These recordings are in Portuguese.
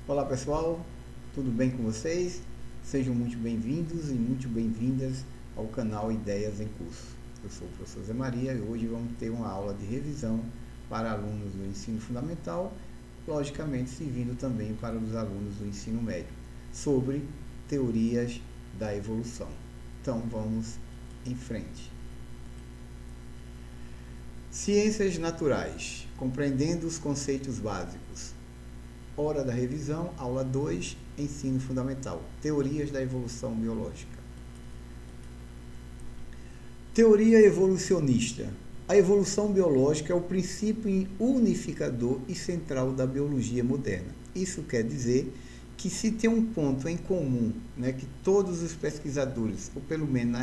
Olá pessoal, tudo bem com vocês? Sejam muito bem-vindos e muito bem-vindas ao canal Ideias em Curso. Eu sou o professor Zé Maria e hoje vamos ter uma aula de revisão para alunos do ensino fundamental, logicamente servindo também para os alunos do ensino médio, sobre teorias da evolução. Então vamos em frente. Ciências naturais, compreendendo os conceitos básicos. Hora da revisão, aula 2, ensino fundamental, teorias da evolução biológica. Teoria evolucionista. A evolução biológica é o princípio unificador e central da biologia moderna. Isso quer dizer que se tem um ponto em comum, que todos os pesquisadores, ou pelo menos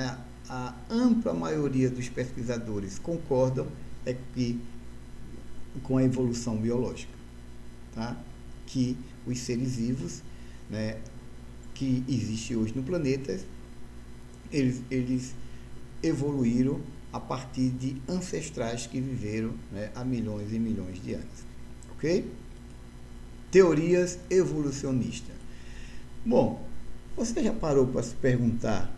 a ampla maioria dos pesquisadores concordam, é que com a evolução biológica, tá? Que os seres vivos, que existem hoje no planeta, eles evoluíram a partir de ancestrais que viveram, há milhões e milhões de anos. Ok? Teorias evolucionistas. Bom, você já parou para se perguntar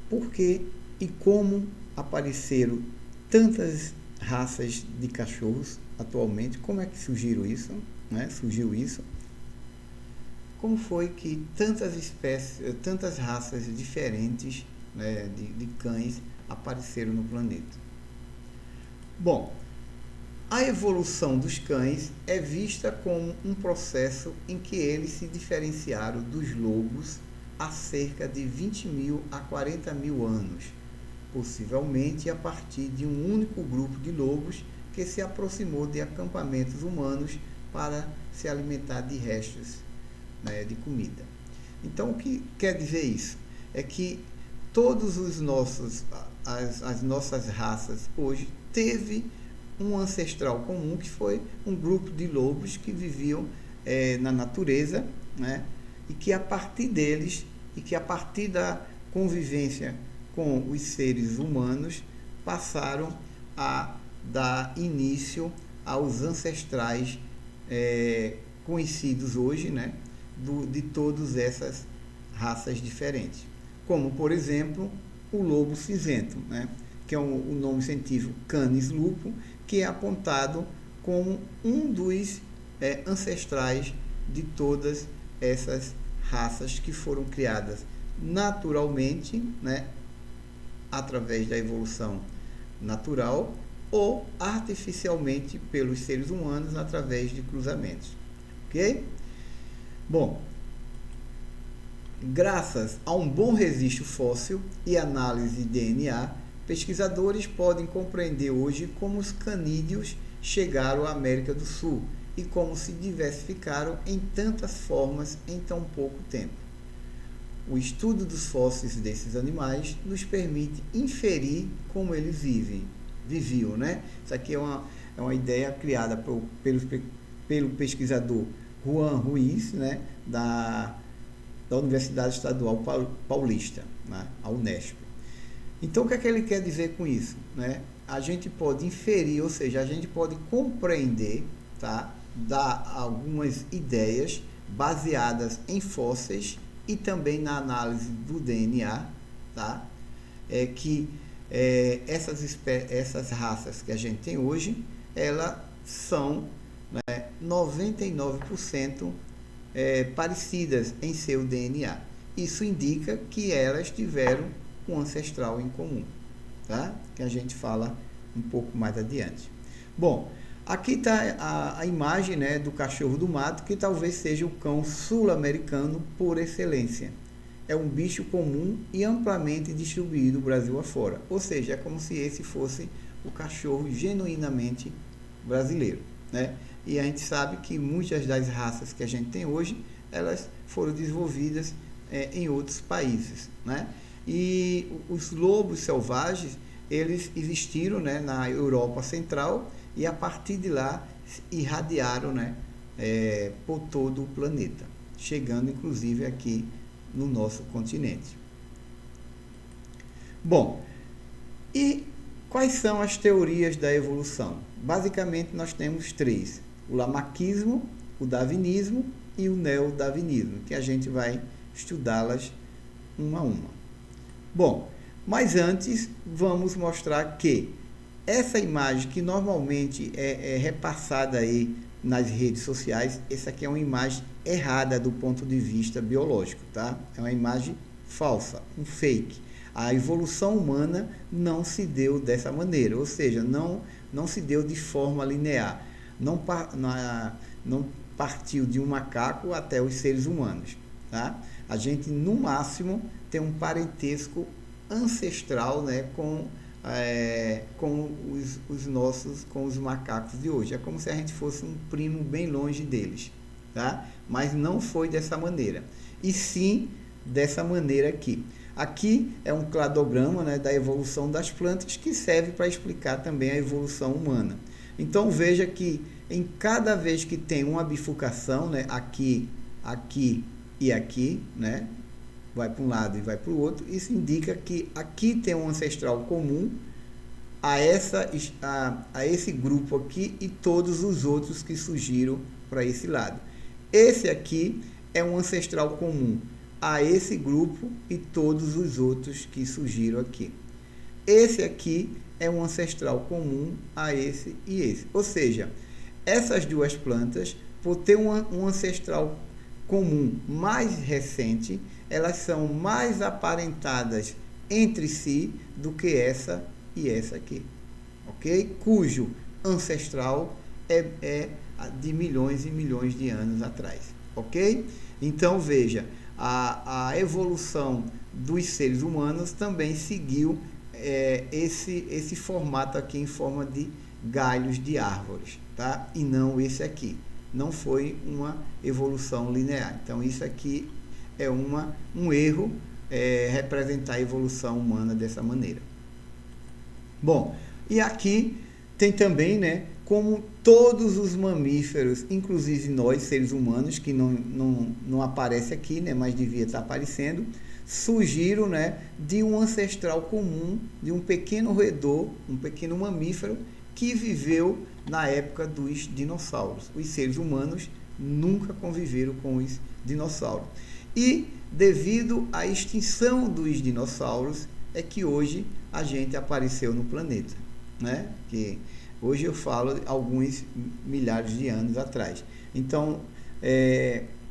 por que e como apareceram tantas raças de cachorros atualmente? Como é que surgiu isso? Como foi que tantas espécies, tantas raças diferentes, de cães apareceram no planeta? Bom, a evolução dos cães é vista como um processo em que eles se diferenciaram dos lobos há cerca de 20 mil a 40 mil anos, possivelmente a partir de um único grupo de lobos que se aproximou de acampamentos humanos para se alimentar de restos, de comida. Então, o que quer dizer isso? É que todos as nossas raças hoje teve um ancestral comum, que foi um grupo de lobos que viviam na natureza, e que a partir deles, e que a partir da convivência com os seres humanos, passaram a dar início aos ancestrais conhecidos hoje, de todas essas raças diferentes. Como, por exemplo, o lobo cinzento, que é o nome científico Canis lupus, que é apontado como um dos ancestrais de todas essas raças que foram criadas naturalmente, através da evolução natural, ou artificialmente pelos seres humanos através de cruzamentos. Ok? Bom, graças a um bom registro fóssil e análise de DNA, pesquisadores podem compreender hoje como os canídeos chegaram à América do Sul e como se diversificaram em tantas formas em tão pouco tempo. O estudo dos fósseis desses animais nos permite inferir como eles viviam, Isso aqui é uma ideia criada pelo pesquisador Juan Ruiz, da Universidade Estadual Paulista, a Unesp. Então, o que é que ele quer dizer com isso? A gente pode inferir, ou seja, a gente pode compreender, dar algumas ideias baseadas em fósseis e também na análise do DNA, que essas raças que a gente tem hoje, elas são 99% parecidas em seu DNA. Isso indica que elas tiveram um ancestral em comum, que a gente fala um pouco mais adiante. Bom, aqui está a imagem, do cachorro do mato, que talvez seja o cão sul-americano por excelência. É um bicho comum e amplamente distribuído Brasil afora. Ou seja, é como se esse fosse o cachorro genuinamente brasileiro, E a gente sabe que muitas das raças que a gente tem hoje, elas foram desenvolvidas em outros países, E os lobos selvagens, eles existiram, na Europa Central, e a partir de lá irradiaram, por todo o planeta, chegando inclusive aqui no nosso continente. Bom, e quais são as teorias da evolução? Basicamente, nós temos três: o lamarckismo, o darwinismo e o neodarwinismo, que a gente vai estudá-las uma a uma. Bom, mas antes vamos mostrar que essa imagem que normalmente é repassada aí nas redes sociais, essa aqui é uma imagem errada do ponto de vista biológico, tá? É uma imagem falsa, um fake. A evolução humana não se deu dessa maneira, ou seja, não se deu de forma linear. Não partiu de um macaco até os seres humanos, tá? A gente, no máximo, tem um parentesco ancestral, né, com os macacos de hoje. É como se a gente fosse um primo bem longe deles, tá? Mas não foi dessa maneira, e sim dessa maneira aqui. Aqui é um cladograma, né, da evolução das plantas, que serve para explicar também a evolução humana. Então veja que em cada vez que tem uma bifurcação, né, aqui, aqui e aqui, né, vai para um lado e vai para o outro, isso indica que aqui tem um ancestral comum a esse grupo aqui e todos os outros que surgiram para esse lado. Esse aqui é um ancestral comum a esse grupo e todos os outros que surgiram aqui. Esse aqui é um ancestral comum a esse e esse. Ou seja, essas duas plantas, por ter um ancestral comum mais recente, elas são mais aparentadas entre si do que essa e essa aqui, ok? Cujo ancestral é de milhões e milhões de anos atrás, ok? Então veja, a evolução dos seres humanos também seguiu esse formato aqui em forma de galhos de árvores, tá? E não esse aqui. Não foi uma evolução linear. Então isso aqui é um erro, representar a evolução humana dessa maneira. Bom, e aqui tem também, né, como todos os mamíferos, inclusive nós, seres humanos, que não aparece aqui, né, mas devia estar aparecendo, surgiram, né, de um ancestral comum, de um pequeno roedor, um pequeno mamífero, que viveu na época dos dinossauros. Os seres humanos nunca conviveram com os dinossauros. E devido à extinção dos dinossauros, é que hoje a gente apareceu no planeta, né? Que hoje eu falo alguns milhares de anos atrás. Então,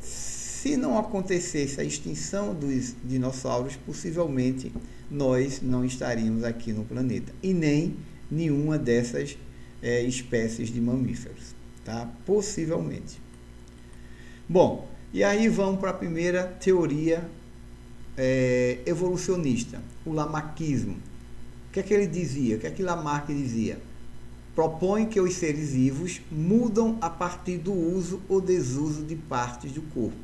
se não acontecesse a extinção dos dinossauros, possivelmente nós não estaríamos aqui no planeta. E nem nenhuma dessas espécies de mamíferos, tá? Possivelmente. Bom, e aí vamos para a primeira teoria evolucionista, o lamarckismo. O que é que ele dizia? O que é que Lamarck dizia? Propõe que os seres vivos mudam a partir do uso ou desuso de partes do corpo.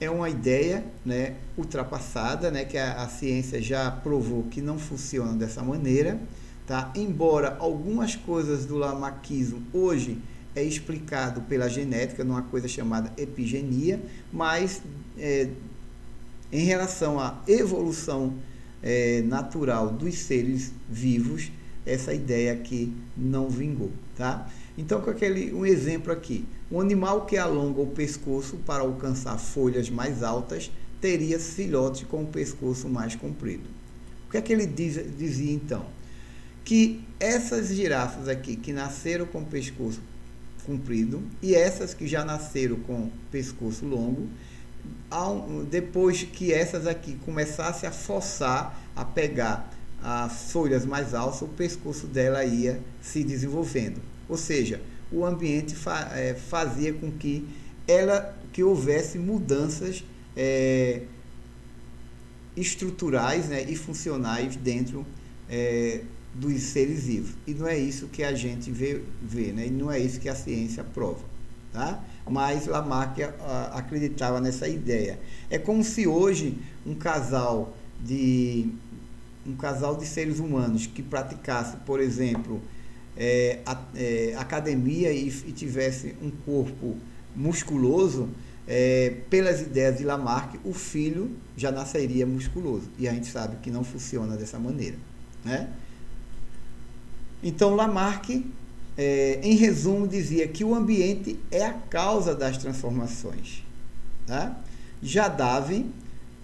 É uma ideia, né, ultrapassada, né, que a ciência já provou que não funciona dessa maneira, tá? Embora algumas coisas do lamarckismo hoje é explicado pela genética, numa coisa chamada epigenia, mas em relação à evolução natural dos seres vivos, essa ideia aqui não vingou, tá? Então, com um exemplo aqui, um animal que alonga o pescoço para alcançar folhas mais altas teria filhote com o pescoço mais comprido. O que é que ele dizia então? Que essas girafas aqui que nasceram com o pescoço comprido e essas que já nasceram com pescoço longo, depois que essas aqui começassem a forçar a pegar as folhas mais altas, o pescoço dela ia se desenvolvendo. Ou seja, o ambiente fazia com que houvesse mudanças estruturais, né, e funcionais dentro dos seres vivos. E não é isso que a gente vê, né? E não é isso que a ciência prova, tá? Mas Lamarck acreditava nessa ideia. É como se hoje um casal de seres humanos que praticasse, por exemplo, academia e tivesse um corpo musculoso, pelas ideias de Lamarck, o filho já nasceria musculoso. E a gente sabe que não funciona dessa maneira, né? Então Lamarck em resumo, dizia que o ambiente é a causa das transformações. Tá? Já Darwin,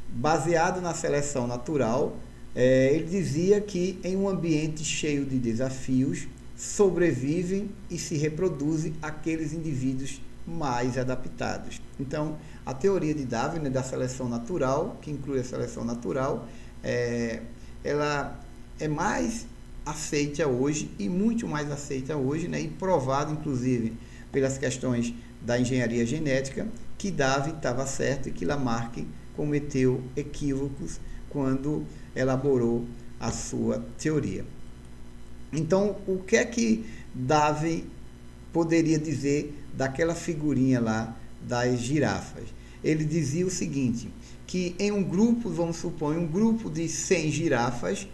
baseado na seleção natural, ele dizia que em um ambiente cheio de desafios, sobrevivem e se reproduzem aqueles indivíduos mais adaptados. Então, a teoria de Darwin, né, da seleção natural, que inclui a seleção natural, ela é mais aceita hoje e muito mais aceita hoje, né, e provado, inclusive, pelas questões da engenharia genética, que Darwin estava certo e que Lamarck cometeu equívocos quando elaborou a sua teoria. Então, o que é que Darwin poderia dizer daquela figurinha lá das girafas? Ele dizia o seguinte, que em um grupo, vamos supor, um grupo de 100 girafas,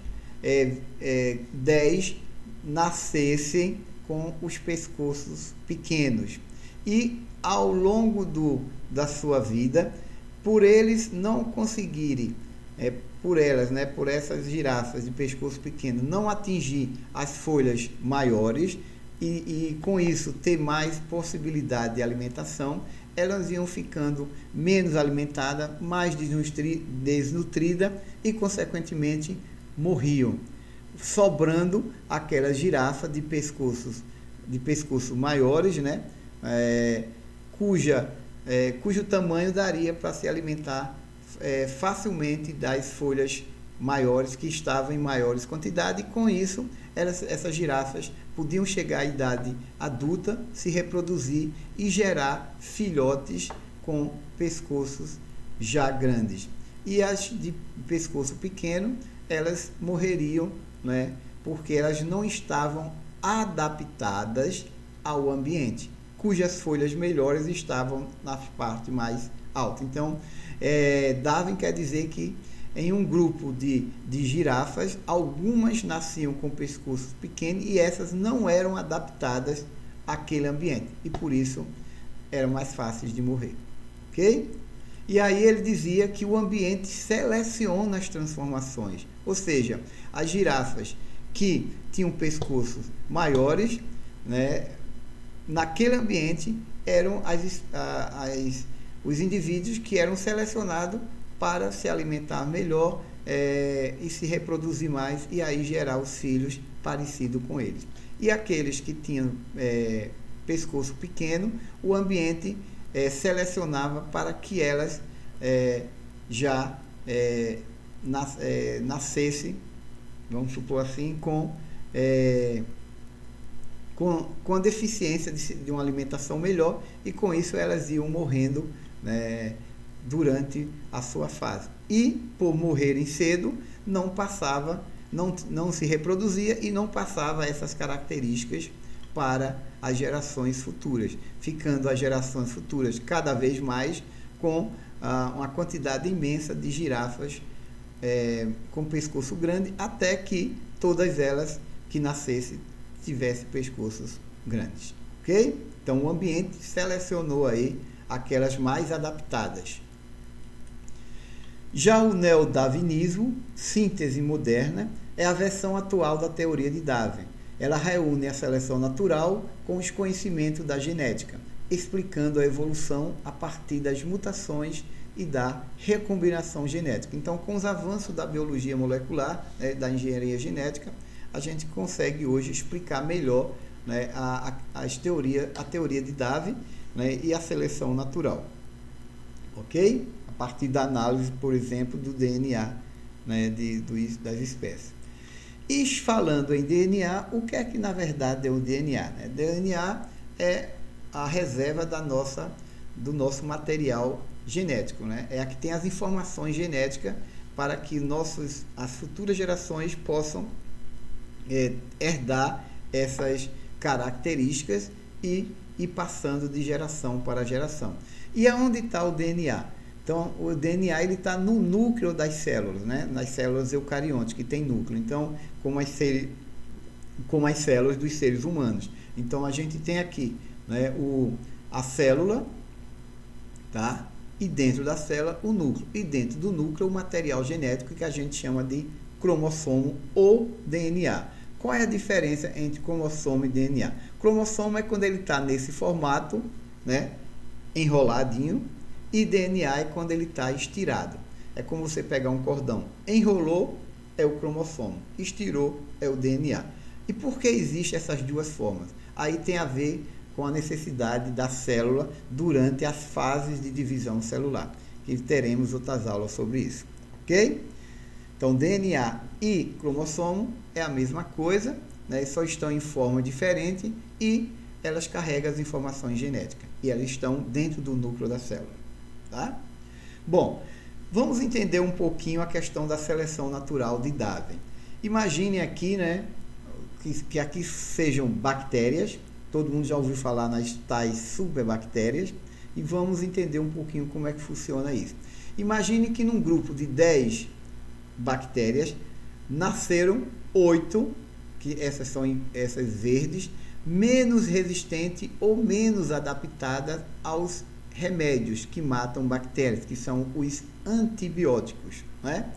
10 nascessem com os pescoços pequenos. E ao longo da sua vida, por eles não conseguirem, por essas girafas de pescoço pequeno, não atingir as folhas maiores e com isso ter mais possibilidade de alimentação, elas iam ficando menos alimentadas, mais desnutridas e, consequentemente, morriam, sobrando aquelas girafas de pescoço maiores, né? Cujo tamanho daria para se alimentar facilmente das folhas maiores que estavam em maiores quantidades, e com isso essas girafas podiam chegar à idade adulta, se reproduzir e gerar filhotes com pescoços já grandes. E as de pescoço pequeno, elas morreriam, né, porque elas não estavam adaptadas ao ambiente, cujas folhas melhores estavam na parte mais alta. Então, Darwin quer dizer que em um grupo de girafas, algumas nasciam com pescoços pequenos e essas não eram adaptadas àquele ambiente e por isso eram mais fáceis de morrer, ok? E aí ele dizia que o ambiente seleciona as transformações, ou seja, as girafas que tinham pescoços maiores, né, naquele ambiente eram os indivíduos que eram selecionados para se alimentar melhor e se reproduzir mais e aí gerar os filhos parecidos com eles. E aqueles que tinham pescoço pequeno, o ambiente selecionava para que elas nascessem, vamos supor assim, com a deficiência de uma alimentação melhor, e com isso elas iam morrendo, né, durante a sua fase. E por morrerem cedo, não se reproduzia e não passava essas características para as gerações futuras, ficando as gerações futuras cada vez mais com uma quantidade imensa de girafas com pescoço grande, até que todas elas que nascessem tivessem pescoços grandes, ok? Então o ambiente selecionou aí aquelas mais adaptadas. Já o neodarwinismo, síntese moderna, é a versão atual da teoria de Darwin. Ela reúne a seleção natural com os conhecimentos da genética, explicando a evolução a partir das mutações e da recombinação genética. Então, com os avanços da biologia molecular, da engenharia genética, a gente consegue hoje explicar melhor, né, a teoria de Darwin, né, e a seleção natural. Ok? A partir da análise, por exemplo, do DNA, né, das espécies. E falando em DNA, o que é que na verdade é o DNA? Né? DNA é a reserva do nosso material genético, né? É a que tem as informações genéticas para que as futuras gerações possam herdar essas características e ir passando de geração para geração. E aonde está o DNA? Então, o DNA está no núcleo das células, né? Nas células eucariontes, que tem núcleo. Então, como as células dos seres humanos. Então, a gente tem aqui, né, a célula, tá? E dentro da célula, o núcleo. E dentro do núcleo, o material genético que a gente chama de cromossomo ou DNA. Qual é a diferença entre cromossomo e DNA? Cromossomo é quando ele está nesse formato, né, enroladinho, e DNA é quando ele está estirado. É como você pegar um cordão, enrolou, é o cromossomo, estirou, é o DNA. E por que existem essas duas formas? Aí tem a ver com a necessidade da célula durante as fases de divisão celular, que teremos outras aulas sobre isso, ok? Então, DNA e cromossomo é a mesma coisa, né? Só estão em forma diferente e elas carregam as informações genéticas e elas estão dentro do núcleo da célula, tá? Bom, vamos entender um pouquinho a questão da seleção natural de Darwin. Imagine aqui, né, que aqui sejam bactérias, todo mundo já ouviu falar nas tais superbactérias, e vamos entender um pouquinho como é que funciona isso. Imagine que num grupo de 10 bactérias nasceram 8, que essas são essas verdes, menos resistentes ou menos adaptadas aos remédios que matam bactérias, que são os antibióticos, né?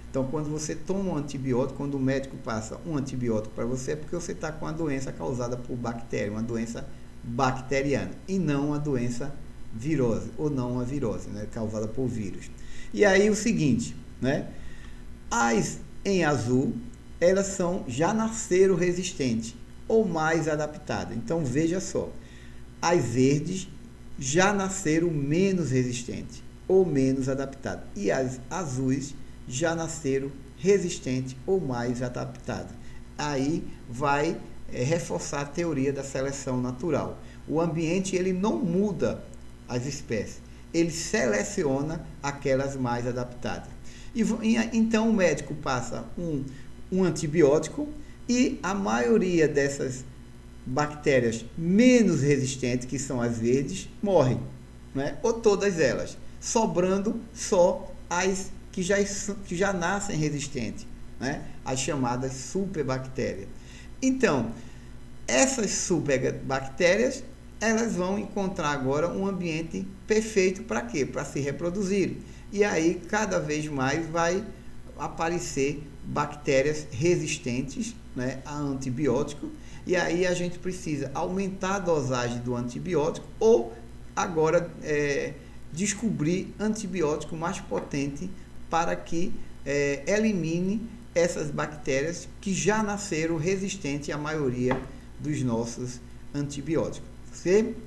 Então, quando você toma um antibiótico, quando o médico passa um antibiótico para você, é porque você está com uma doença causada por bactéria, uma doença bacteriana, e não uma doença virose, ou não uma virose, né, causada por vírus. E aí o seguinte, né? As em azul, elas já nasceram resistentes, ou mais adaptadas. Então, veja só, as verdes já nasceram menos resistentes, ou menos adaptadas. E as azuis já nasceram resistentes ou mais adaptadas. Aí vai reforçar a teoria da seleção natural. O ambiente ele não muda as espécies, ele seleciona aquelas mais adaptadas. Então o médico passa um antibiótico e a maioria dessas bactérias menos resistentes, que são as verdes, morrem, né? Ou todas elas, sobrando só as que já nascem resistentes, né? As chamadas superbactérias. Então, essas superbactérias, elas vão encontrar agora um ambiente perfeito para quê? Para se reproduzir. E aí, cada vez mais vai aparecer bactérias resistentes, né, a antibiótico, e aí a gente precisa aumentar a dosagem do antibiótico ou agora descobrir antibiótico mais potente para que elimine essas bactérias que já nasceram resistentes à maioria dos nossos antibióticos.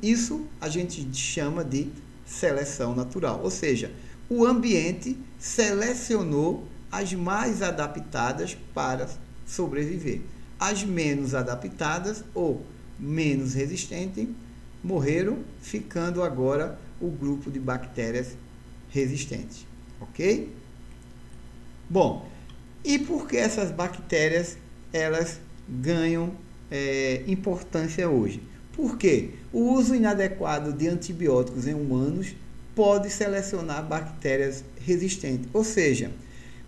Isso a gente chama de seleção natural, ou seja, o ambiente selecionou as mais adaptadas para sobreviver. As menos adaptadas ou menos resistentes morreram, ficando agora o grupo de bactérias resistentes, ok? Bom, e por que essas bactérias elas ganham importância hoje? Porque o uso inadequado de antibióticos em humanos pode selecionar bactérias resistentes, ou seja,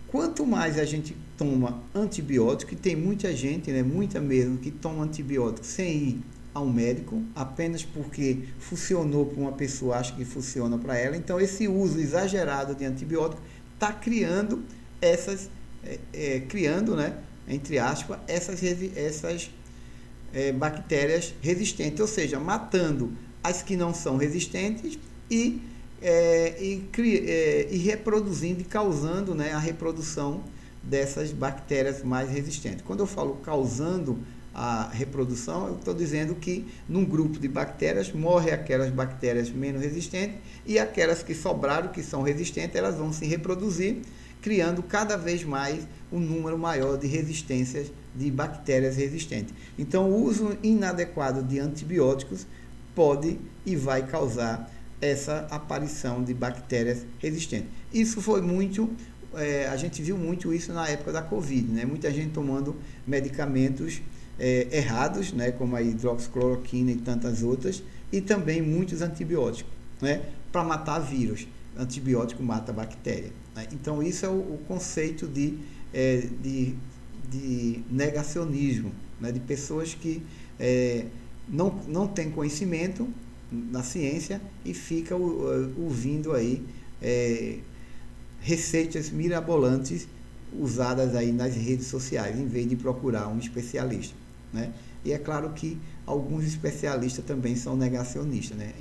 quanto mais a gente toma antibiótico, e tem muita gente, né, muita mesmo, que toma antibiótico sem ir ao médico, apenas porque funcionou para uma pessoa, acha que funciona para ela. Então, esse uso exagerado de antibiótico está criando né, entre aspas, essas bactérias resistentes, ou seja, matando as que não são resistentes e reproduzindo e causando, né, a reprodução dessas bactérias mais resistentes. Quando eu falo causando a reprodução, eu estou dizendo que num grupo de bactérias morrem aquelas bactérias menos resistentes e aquelas que sobraram, que são resistentes, elas vão se reproduzir, criando cada vez mais um número maior de resistências de bactérias resistentes. Então, o uso inadequado de antibióticos pode e vai causar essa aparição de bactérias resistentes. Isso foi muito, a gente viu muito isso na época da Covid, né? Muita gente tomando medicamentos errados, né? Como a hidroxicloroquina e tantas outras, e também muitos antibióticos, né? Para matar vírus. Antibiótico mata bactéria, né? Então, isso é o conceito de negacionismo, né? De pessoas que não têm conhecimento na ciência e fica ouvindo aí receitas mirabolantes usadas aí nas redes sociais, em vez de procurar um especialista, né? E é claro que alguns especialistas também são negacionistas, né?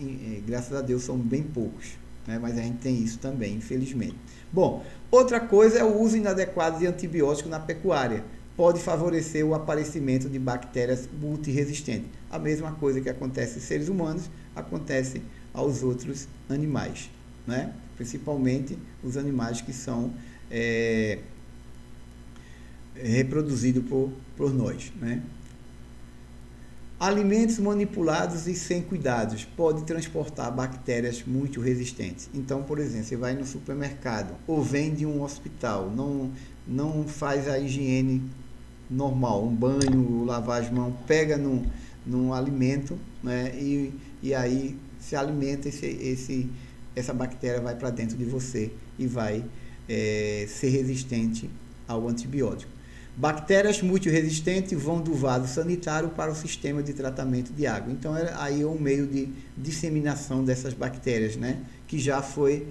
Graças a Deus são bem poucos, né? Mas a gente tem isso também, infelizmente. Bom, outra coisa é o uso inadequado de antibióticos na pecuária. Pode favorecer o aparecimento de bactérias multiresistentes. A mesma coisa que acontece em seres humanos, acontece aos outros animais, né? Principalmente os animais que são reproduzidos por nós, né? Alimentos manipulados e sem cuidados podem transportar bactérias muito resistentes. Então, por exemplo, você vai no supermercado ou vem de um hospital, não faz a higiene normal, um banho, lavar as mãos, pega num alimento, né, e aí se alimenta, essa bactéria vai para dentro de você e vai ser resistente ao antibiótico. Bactérias multiresistentes vão do vaso sanitário para o sistema de tratamento de água. Então, aí é um meio de disseminação dessas bactérias, né? Que já foi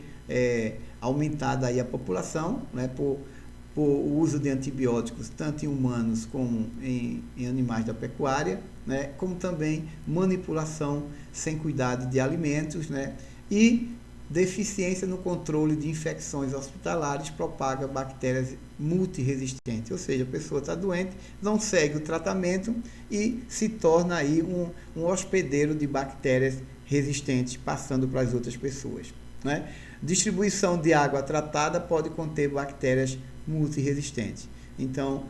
aumentada aí a população, né? Por o uso de antibióticos, tanto em humanos como em animais da pecuária, né? Como também manipulação sem cuidado de alimentos, né? E deficiência no controle de infecções hospitalares propaga bactérias multiresistentes, ou seja, a pessoa está doente, não segue o tratamento e se torna aí um hospedeiro de bactérias resistentes, passando para as outras pessoas, né? Distribuição de água tratada pode conter bactérias multiresistentes. Então,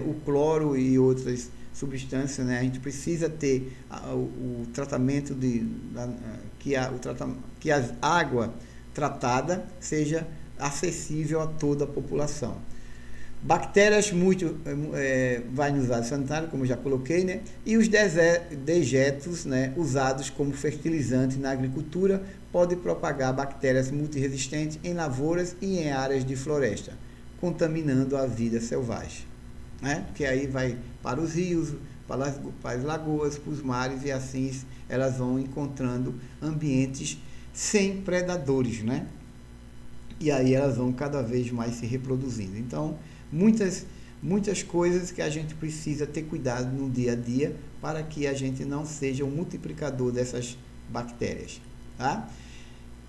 o cloro e outras substâncias, né, a gente precisa ter o tratamento que a água tratada seja acessível a toda a população. Bactérias vai no vaso sanitário, como eu já coloquei, né? E os dejetos, né, usados como fertilizante na agricultura podem propagar bactérias multiresistentes em lavouras e em áreas de floresta, contaminando a vida selvagem, né? Que aí vai para os rios, para as lagoas, para os mares, e assim elas vão encontrando ambientes sem predadores, né? E aí elas vão cada vez mais se reproduzindo. Então, muitas coisas que a gente precisa ter cuidado no dia a dia para que a gente não seja um multiplicador dessas bactérias, tá?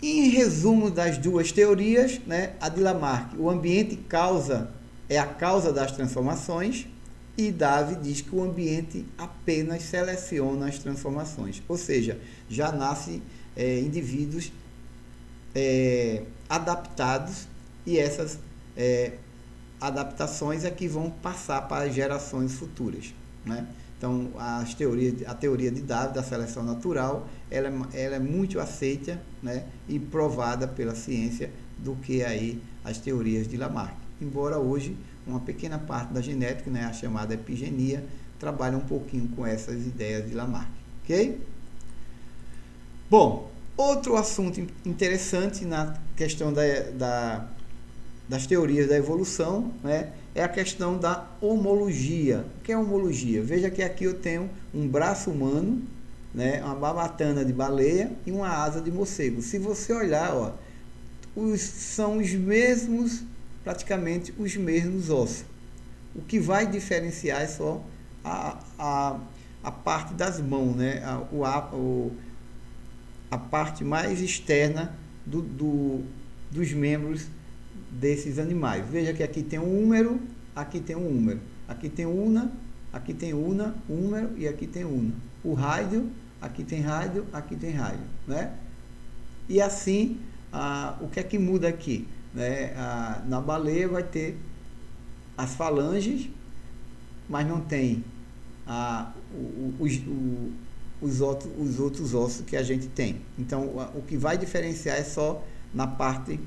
Em resumo das duas teorias, né, a de Lamarck, o ambiente é a causa das transformações, e Darwin diz que o ambiente apenas seleciona as transformações, ou seja, já nasce indivíduos adaptados, e essas adaptações é que vão passar para as gerações futuras, né? Então, a teoria de Darwin da seleção natural, ela é muito aceita, né, e provada pela ciência do que aí as teorias de Lamarck. Embora hoje uma pequena parte da genética, né, a chamada epigenia, trabalha um pouquinho com essas ideias de Lamarck, ok? Bom, outro assunto interessante na questão das teorias da evolução, né, é a questão da homologia. O que é homologia? Veja que aqui eu tenho um braço humano, né, uma barbatana de baleia e uma asa de morcego. Se você olhar, ó, são os mesmos, praticamente os mesmos ossos. O que vai diferenciar é só a parte das mãos, né, a parte mais externa dos membros desses animais. Veja que aqui tem um húmero, aqui tem um húmero, aqui tem una, aqui tem una, húmero, e aqui tem una. O rádio, aqui tem rádio, né? E assim, o que é que muda aqui, né? Na baleia vai ter as falanges, mas não tem os outros ossos que a gente tem. Então, o que vai diferenciar é só na parte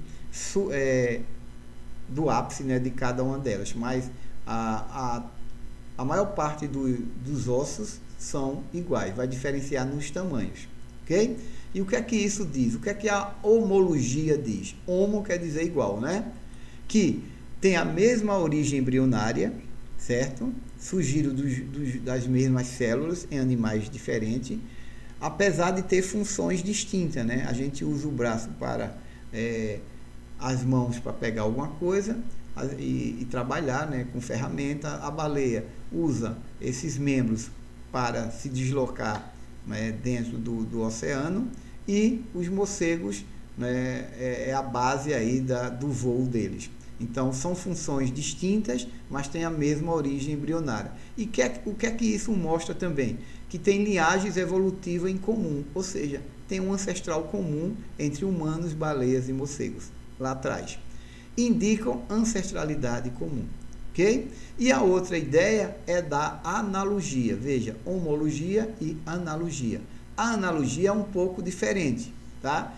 do ápice, né, de cada uma delas, mas a maior parte dos ossos são iguais, vai diferenciar nos tamanhos, ok? E o que é que isso diz? O que é que a homologia diz? Homo quer dizer igual, né? Que tem a mesma origem embrionária, certo? Surgiram das mesmas células em animais diferentes, apesar de ter funções distintas, né? A gente usa o braço para as mãos para pegar alguma coisa, e trabalhar, né, com ferramenta. A baleia usa esses membros para se deslocar, né, dentro do oceano, e os morcegos, né, é a base aí do voo deles. Então, são funções distintas, mas têm a mesma origem embrionária. E o que é que isso mostra também? Que tem linhagens evolutivas em comum, ou seja, tem um ancestral comum entre humanos, baleias e morcegos, lá atrás. Indicam ancestralidade comum, ok? E a outra ideia é da analogia. Veja, homologia e analogia. A analogia é um pouco diferente, tá?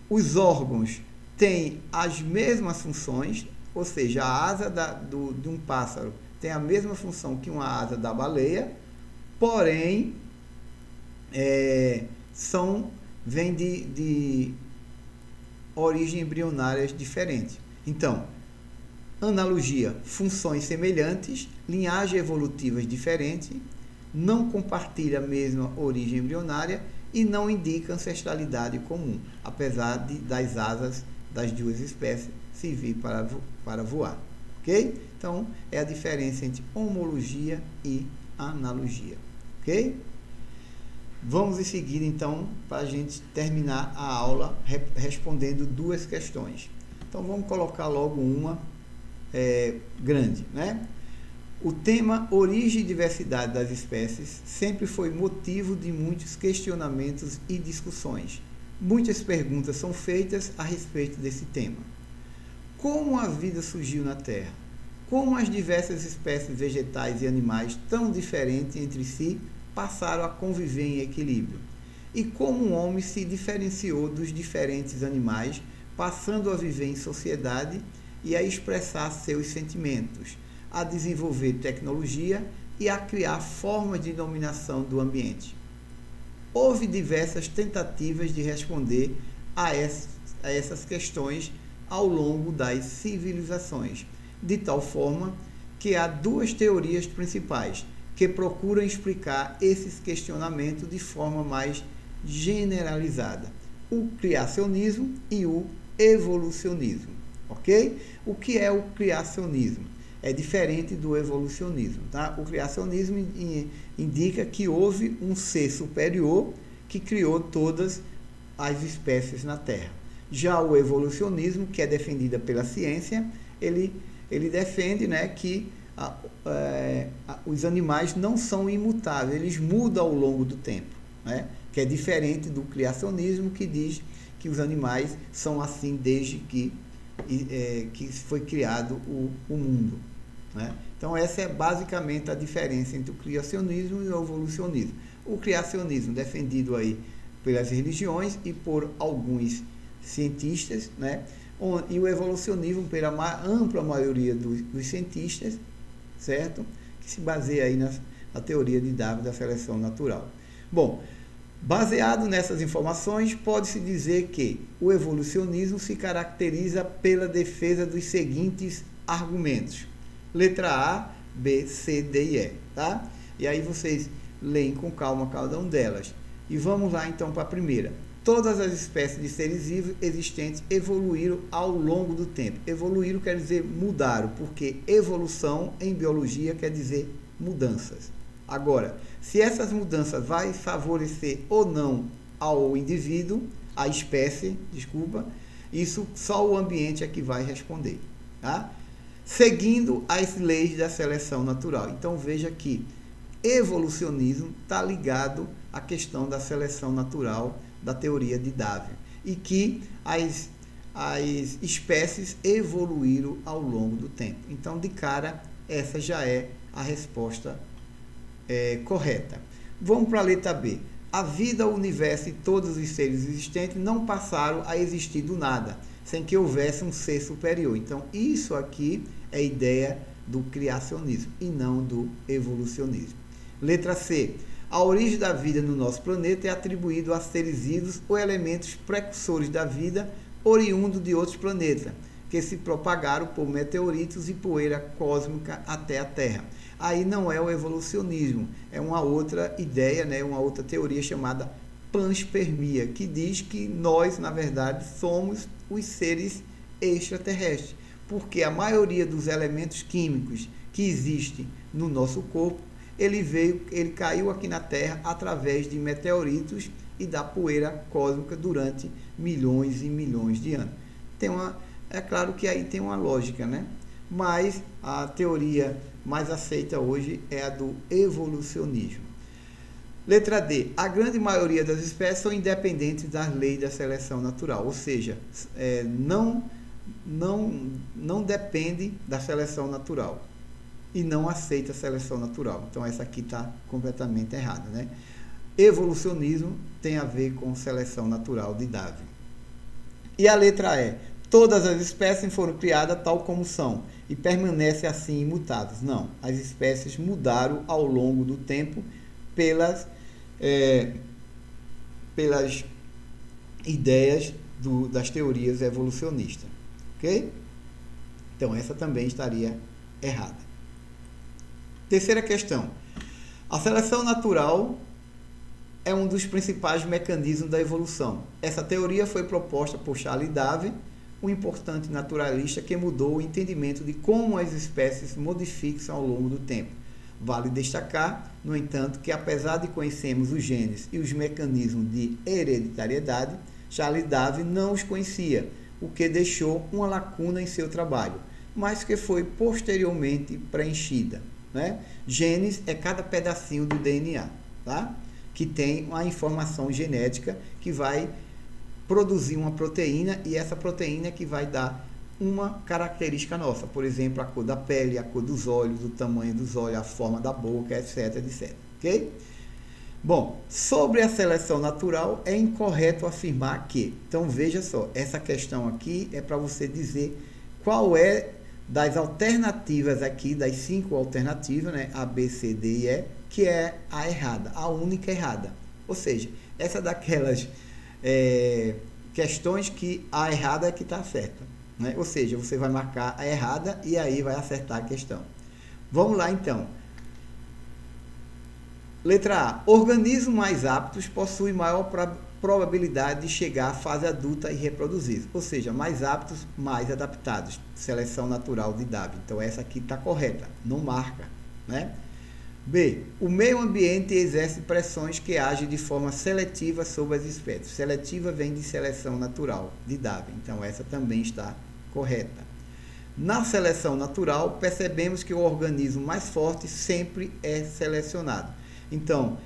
Os órgãos têm as mesmas funções, ou seja, a asa de um pássaro tem a mesma função que uma asa da baleia, porém, vêm de origem embrionárias diferentes. Então, analogia, funções semelhantes, linhagem evolutivas diferentes, não compartilha a mesma origem embrionária e não indica ancestralidade comum, apesar das asas das duas espécies servir para voar, ok? Então, é a diferença entre homologia e analogia, ok? Vamos em seguida, então, para a gente terminar a aula respondendo duas questões. Então, vamos colocar logo uma grande, né? O tema origem e diversidade das espécies sempre foi motivo de muitos questionamentos e discussões. Muitas perguntas são feitas a respeito desse tema. Como a vida surgiu na Terra? Como as diversas espécies vegetais e animais tão diferentes entre si passaram a conviver em equilíbrio? E como o homem se diferenciou dos diferentes animais, passando a viver em sociedade e a expressar seus sentimentos, a desenvolver tecnologia e a criar formas de dominação do ambiente? Houve diversas tentativas de responder a essas questões ao longo das civilizações, de tal forma que há duas teorias principais que procuram explicar esses questionamentos de forma mais generalizada: o criacionismo e o evolucionismo, ok? O que é o criacionismo? É diferente do evolucionismo, tá? O criacionismo indica que houve um ser superior que criou todas as espécies na Terra. Já o evolucionismo, que é defendida pela ciência, ele defende, né, que os animais não são imutáveis, eles mudam ao longo do tempo, né? Que é diferente do criacionismo, que diz que os animais são assim desde que foi criado o mundo, né? Então, essa é basicamente a diferença entre o criacionismo e o evolucionismo. O criacionismo defendido aí pelas religiões e por alguns cientistas, né? E o evolucionismo pela ampla maioria dos cientistas, certo? Que se baseia aí na teoria de Darwin da seleção natural. Bom, baseado nessas informações, pode-se dizer que o evolucionismo se caracteriza pela defesa dos seguintes argumentos. Letra A, B, C, D e E, tá? E aí vocês leem com calma cada uma delas. E vamos lá então para a primeira. Todas as espécies de seres vivos existentes evoluíram ao longo do tempo. Evoluíram quer dizer mudaram, porque evolução em biologia quer dizer mudanças. Agora, se essas mudanças vai favorecer ou não ao indivíduo, à espécie, isso só o ambiente é que vai responder, tá? Seguindo as leis da seleção natural. Então, veja que evolucionismo está ligado à questão da seleção natural da teoria de Darwin, e que as espécies evoluíram ao longo do tempo. Então, de cara, essa já é a resposta correta. Vamos para a letra B. A vida, o universo e todos os seres existentes não passaram a existir do nada, sem que houvesse um ser superior. Então, isso aqui é a ideia do criacionismo e não do evolucionismo. Letra C. A origem da vida no nosso planeta é atribuída a seres vivos ou elementos precursores da vida oriundos de outros planetas, que se propagaram por meteoritos e poeira cósmica até a Terra. Aí não é o evolucionismo, é uma outra ideia, né, uma outra teoria chamada panspermia, que diz que nós, na verdade, somos os seres extraterrestre, porque a maioria dos elementos químicos que existem no nosso corpo, ele caiu aqui na Terra através de meteoritos e da poeira cósmica durante milhões e milhões de anos. É claro que aí tem uma lógica, né? Mas a teoria mais aceita hoje é a do evolucionismo. Letra D. A grande maioria das espécies são independentes das leis da seleção natural, ou seja, não depende da seleção natural e não aceita a seleção natural. Então essa aqui está completamente errada, né? Evolucionismo tem a ver com seleção natural de Darwin. E a letra E. Todas as espécies foram criadas tal como são e permanecem assim imutáveis. Não, as espécies mudaram ao longo do tempo pelas ideias das teorias evolucionistas. Ok? Então, essa também estaria errada. Terceira questão. A seleção natural é um dos principais mecanismos da evolução. Essa teoria foi proposta por Charles Darwin, um importante naturalista que mudou o entendimento de como as espécies se modificam ao longo do tempo. Vale destacar, no entanto, que apesar de conhecermos os genes e os mecanismos de hereditariedade, Charles Darwin não os conhecia, o que deixou uma lacuna em seu trabalho, mas que foi posteriormente preenchida, né? Genes é cada pedacinho do DNA, tá? Que tem uma informação genética que vai produzir uma proteína, e essa proteína é que vai dar uma característica nossa, por exemplo, a cor da pele, a cor dos olhos, o tamanho dos olhos, a forma da boca, etc, etc, ok? Bom, sobre a seleção natural, é incorreto afirmar que, então veja só, essa questão aqui é para você dizer qual é das alternativas aqui, das 5 alternativas, né, A, B, C, D e E, que é a errada, a única errada, ou seja, essa daquelas questões que a errada é que está certa, né? Ou seja, você vai marcar a errada e aí vai acertar a questão. Vamos lá então. Letra A. Organismos mais aptos possuem maior probabilidade de chegar à fase adulta e reproduzir. Ou seja, mais aptos, mais adaptados. Seleção natural de Darwin. Então essa aqui está correta, não marca, né? B. O meio ambiente exerce pressões que agem de forma seletiva sobre as espécies. Seletiva vem de seleção natural, de Darwin. Então, essa também está correta. Na seleção natural, percebemos que o organismo mais forte sempre é selecionado. Então,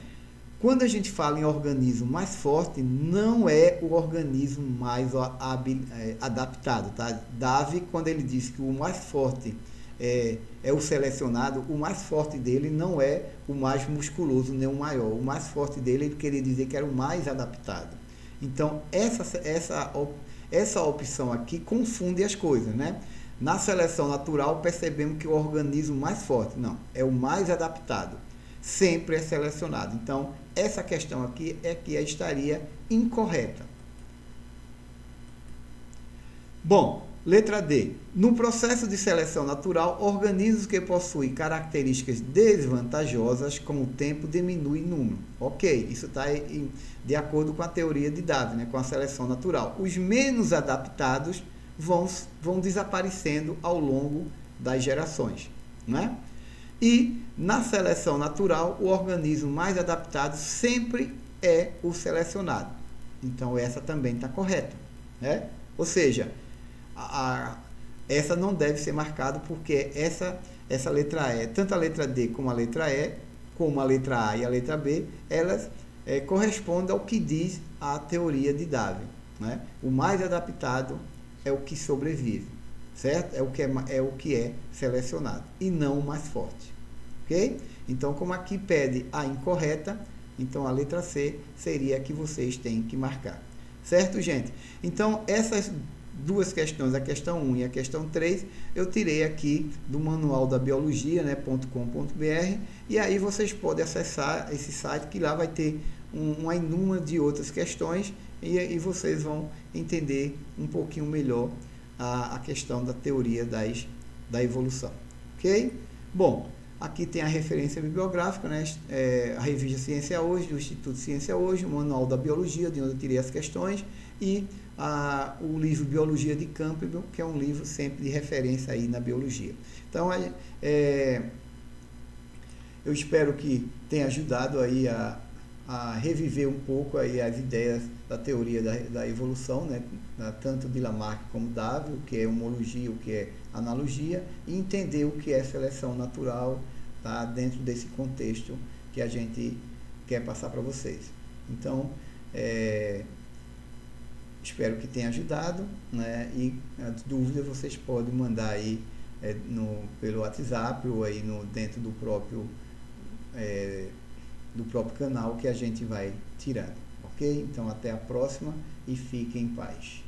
quando a gente fala em organismo mais forte, não é o organismo mais adaptado, tá? Darwin, quando ele diz que o mais forte é o selecionado, o mais forte dele não é o mais musculoso nem o maior. O mais forte dele, ele queria dizer que era o mais adaptado. Então, essa opção aqui confunde as coisas, né? Na seleção natural, percebemos que o organismo mais forte, não, é o mais adaptado. Sempre é selecionado. Então, essa questão aqui é que estaria incorreta. Bom, letra D. No processo de seleção natural, organismos que possuem características desvantajosas com o tempo diminuem em número. Ok, isso está de acordo com a teoria de Darwin, né, com a seleção natural. Os menos adaptados vão desaparecendo ao longo das gerações, né? E na seleção natural, o organismo mais adaptado sempre é o selecionado. Então, essa também está correta, né? Ou seja, essa não deve ser marcada porque essa letra E, tanto a letra D como a letra E, como a letra A e a letra B, elas correspondem ao que diz a teoria de Darwin, né? O mais adaptado é o que sobrevive, certo? É o que é selecionado e não o mais forte, ok? Então, como aqui pede a incorreta, então a letra C seria a que vocês têm que marcar, certo, gente? Então, essas duas questões, a questão 1 e a questão 3, eu tirei aqui do manual da biologia, né, .com.br, e aí vocês podem acessar esse site, que lá vai ter uma inúmera de outras questões, e vocês vão entender um pouquinho melhor a questão da teoria da evolução, ok? Bom, Aqui tem a referência bibliográfica, né? A revista Ciência Hoje, do Instituto Ciência Hoje, o Manual da Biologia, de onde eu tirei as questões, e o livro Biologia de Campbell, que é um livro sempre de referência aí na biologia. Então, eu espero que tenha ajudado aí a reviver um pouco aí as ideias da teoria da evolução, né? Tanto de Lamarck como Darwin, o que é homologia, o que é analogia, e entender o que é seleção natural, tá? Dentro desse contexto que a gente quer passar para vocês. Então, espero que tenha ajudado, né? E as dúvidas vocês podem mandar aí pelo WhatsApp ou aí dentro do próprio canal que a gente vai tirando, ok? Então até a próxima e fiquem em paz.